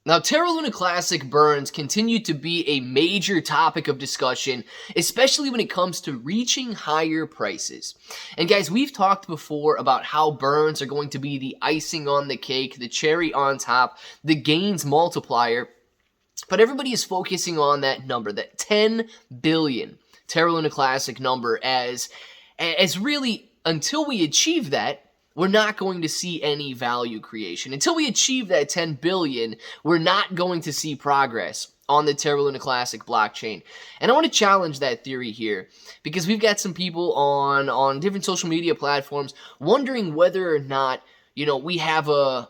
Now, Terra Luna Classic burns continue to be a major topic of discussion, especially when it comes to reaching higher prices. And guys, we've talked before about how burns are going to be the icing on the cake, the cherry on top, the gains multiplier. But everybody is focusing on that number, that 10 billion Terra Luna Classic number, as really, until we achieve that, we're not going to see any value creation. Until we achieve that 10 billion, we're not going to see progress on the Terra Luna Classic blockchain. And I want to challenge that theory here, because we've got some people on different social media platforms wondering whether or not, we have a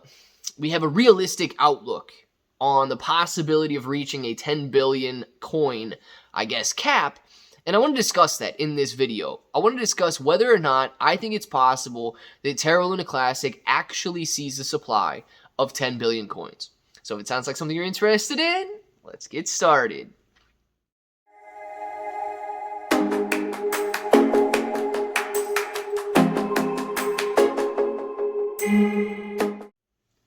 realistic outlook on the possibility of reaching a 10 billion coin, cap. And I want to discuss that in this video. I want to discuss whether or not I think it's possible that Terra Luna Classic actually sees the supply of 10 billion coins. So if it sounds like something you're interested in, let's get started.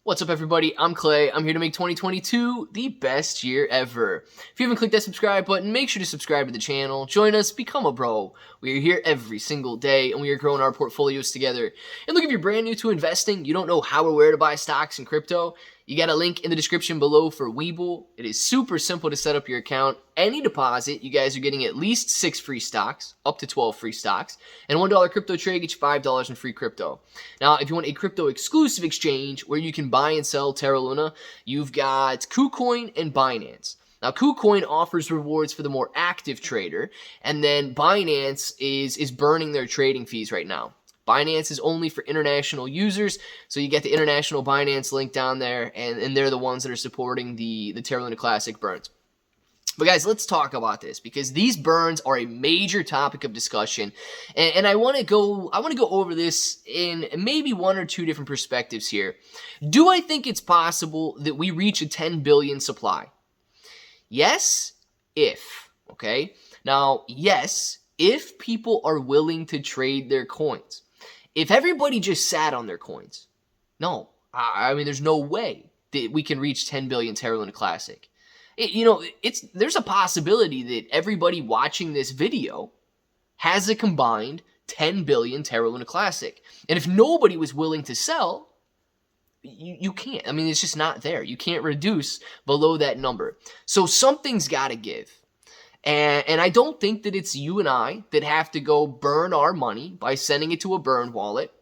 What's up, everybody? I'm Clay. I'm here to make 2022 the best year ever. If you haven't clicked that subscribe button, make sure to subscribe to the channel. Join us, become a bro. We are here every single day, and we are growing our portfolios together. And look, if you're brand new to investing, you don't know how or where to buy stocks and crypto, you got a link in the description below for Webull. It is super simple to set up your account. Any deposit, you guys are getting at least 6 free stocks, up to 12 free stocks, and $1 crypto trade gets you $5 in free crypto. Now, if you want a crypto exclusive exchange where you can buy and sell Terra Luna, you've got KuCoin and Binance. Now, KuCoin offers rewards for the more active trader, and then Binance is burning their trading fees right now. Binance is only for international users, so you get the international Binance link down there, and they're the ones that are supporting the Terra Luna Classic burns. But guys, let's talk about this, because these burns are a major topic of discussion, and I want to go over this in maybe one or two different perspectives here. Do I think it's possible that we reach a 10 billion supply? Yes, if. Okay? Now, yes, if people are willing to trade their coins. If everybody just sat on their coins, no. I mean, there's no way that we can reach 10 billion Terra Luna Classic. There's a possibility that everybody watching this video has a combined 10 billion Terra Luna Classic. And if nobody was willing to sell, you can't. I mean, it's just not there. You can't reduce below that number. So something's got to give. And I don't think that it's you and I that have to go burn our money by sending it to a burn wallet.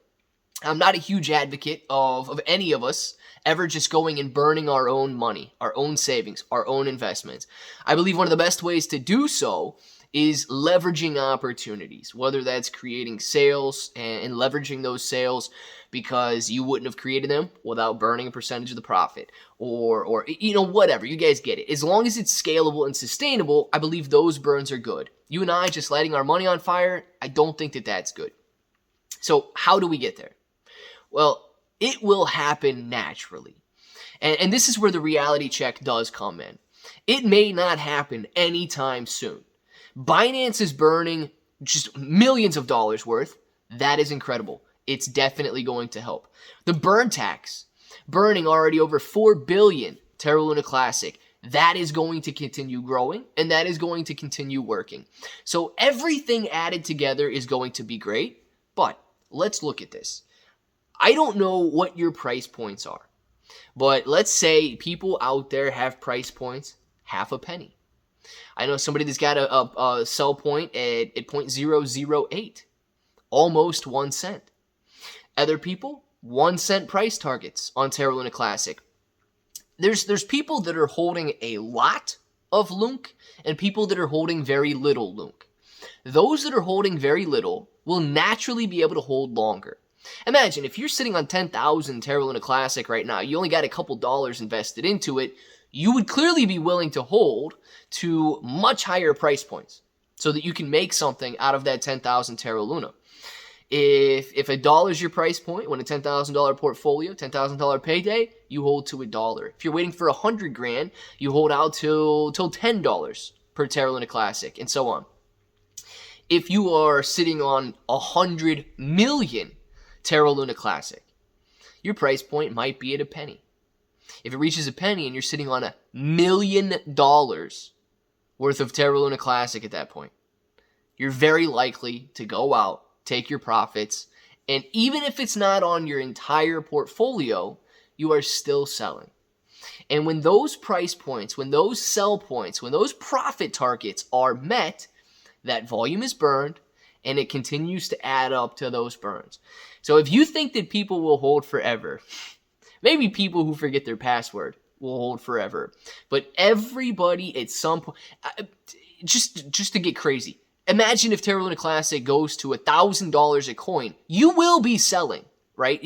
I'm not a huge advocate of any of us ever just going and burning our own money, our own savings, our own investments. I believe one of the best ways to do so is leveraging opportunities, whether that's creating sales and leveraging those sales because you wouldn't have created them without burning a percentage of the profit, or whatever. You guys get it. As long as it's scalable and sustainable, I believe those burns are good. You and I just lighting our money on fire, I don't think that that's good. So how do we get there? Well, it will happen naturally. And this is where the reality check does come in. It may not happen anytime soon. Binance is burning just millions of dollars worth. That is incredible. It's definitely going to help. The burn tax, burning already over 4 billion Terra Luna Classic. That is going to continue growing, and that is going to continue working. So everything added together is going to be great, but let's look at this. I don't know what your price points are, but let's say people out there have price points half a penny. I know somebody that's got a sell point at 0.008, almost 1 cent. Other people, 1 cent price targets on Terra Luna Classic. There's people that are holding a lot of LUNC and people that are holding very little LUNC. Those that are holding very little will naturally be able to hold longer. Imagine if you're sitting on 10,000 Terra Luna Classic right now, you only got a couple dollars invested into it, you would clearly be willing to hold to much higher price points so that you can make something out of that 10,000 Terra Luna. If $1 is your price point, when a $10,000 portfolio, $10,000 payday, you hold to $1. If you're waiting for 100 grand, you hold out till $10 per Terra Luna Classic, and so on. If you are sitting on 100 million Terra Luna Classic, your price point might be at a penny. If it reaches a penny and you're sitting on $1 million worth of Terra Luna Classic at that point, you're very likely to go out, take your profits, and even if it's not on your entire portfolio, you are still selling. And when those price points, when those sell points, when those profit targets are met, that volume is burned and it continues to add up to those burns. So if you think that people will hold forever, maybe people who forget their password will hold forever, but everybody at some point, just to get crazy, imagine if Terra Luna Classic goes to $1,000 a coin, you will be selling. Right?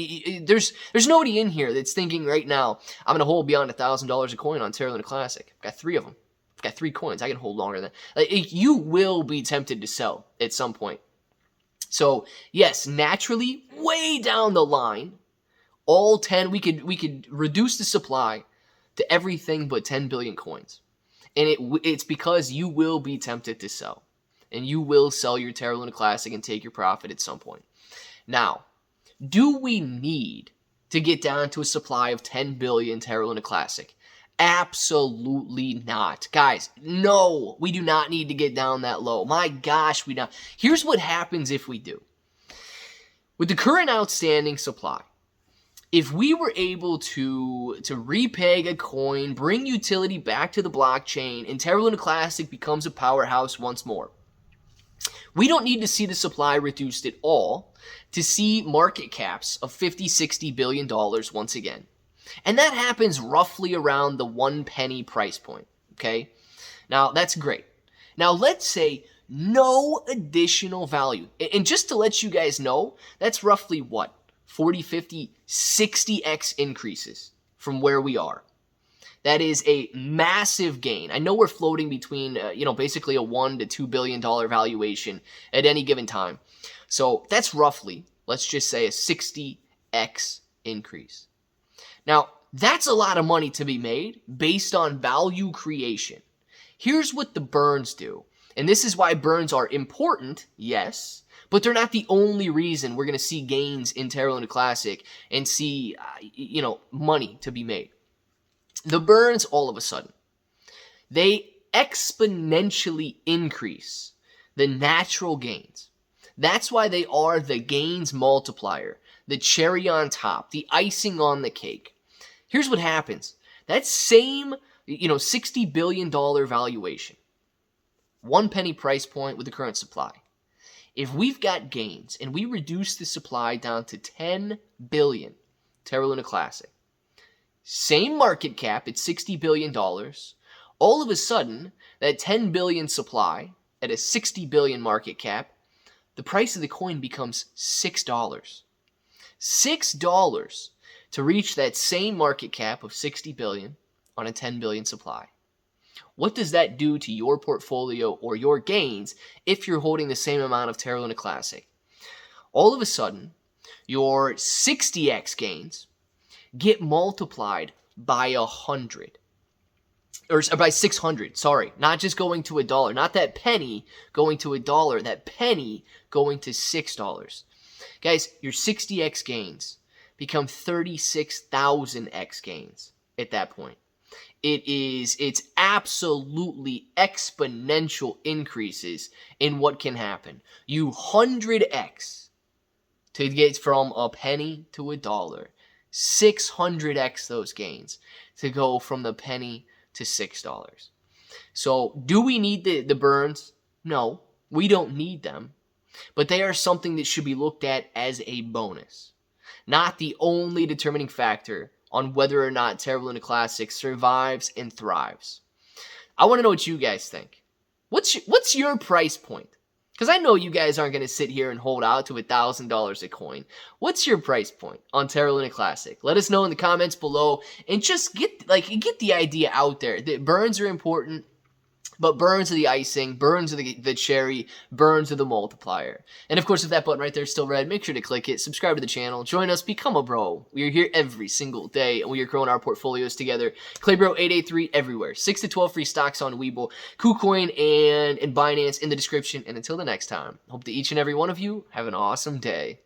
There's nobody in here that's thinking right now, I'm going to hold beyond $1,000 a coin on Terra Luna Classic. I've got 3 of them. I've got 3 coins. I can hold longer than that. Like, you will be tempted to sell at some point. So, yes, naturally, way down the line, all 10, we could reduce the supply to everything but 10 billion coins. And it's because you will be tempted to sell. And you will sell your Terra Luna Classic and take your profit at some point. Now, do we need to get down to a supply of 10 billion Terra Luna Classic? Absolutely not. Guys, no, we do not need to get down that low. My gosh, we don't. Here's what happens if we do. With the current outstanding supply, if we were able to repeg a coin, bring utility back to the blockchain, and Terra Luna Classic becomes a powerhouse once more, we don't need to see the supply reduced at all to see market caps of $50-60 billion once again. And that happens roughly around the 1 penny price point, okay? Now, that's great. Now, let's say no additional value. And just to let you guys know, that's roughly what? 40, 50, 60x increases from where we are. That is a massive gain. I know we're floating between, basically a $1 to $2 billion valuation at any given time. So that's roughly, let's just say, a 60x increase. Now, that's a lot of money to be made based on value creation. Here's what the burns do. And this is why burns are important, yes, but they're not the only reason we're going to see gains in Terra Luna Classic and see, money to be made. The burns, all of a sudden, they exponentially increase the natural gains. That's why they are the gains multiplier, the cherry on top, the icing on the cake. Here's what happens. That same, $60 billion valuation, 1 penny price point with the current supply. If we've got gains and we reduce the supply down to 10 billion Terra Luna Classic, same market cap at $60 billion, all of a sudden, that 10 billion supply at a 60 billion market cap, the price of the coin becomes $6. $6 to reach that same market cap of 60 billion on a 10 billion supply. What does that do to your portfolio or your gains if you're holding the same amount of Terra Luna Classic? All of a sudden, your 60x gains get multiplied by 100. Or by 600, sorry. Not just going to $1. Not that penny going to $1. That penny going to $6. Guys, your 60x gains become 36,000x gains at that point. It's absolutely exponential increases in what can happen. You 100x to get from a penny to $1. 600x those gains to go from the penny to $6. So do we need the burns? No, we don't need them. But they are something that should be looked at as a bonus. Not the only determining factor on whether or not Terra Luna Classic survives and thrives. I want to know what you guys think. What's your price point? Because I know you guys aren't going to sit here and hold out to $1,000 a coin. What's your price point on Terra Luna Classic? Let us know in the comments below and just get the idea out there that burns are important. But burns are the icing, burns are the cherry, burns are the multiplier. And of course, if that button right there is still red, make sure to click it, subscribe to the channel, join us, become a bro. We are here every single day, and we are growing our portfolios together. ClayBro 883 everywhere. 6 to 12 free stocks on Webull, KuCoin, and Binance in the description. And until the next time, hope that each and every one of you have an awesome day.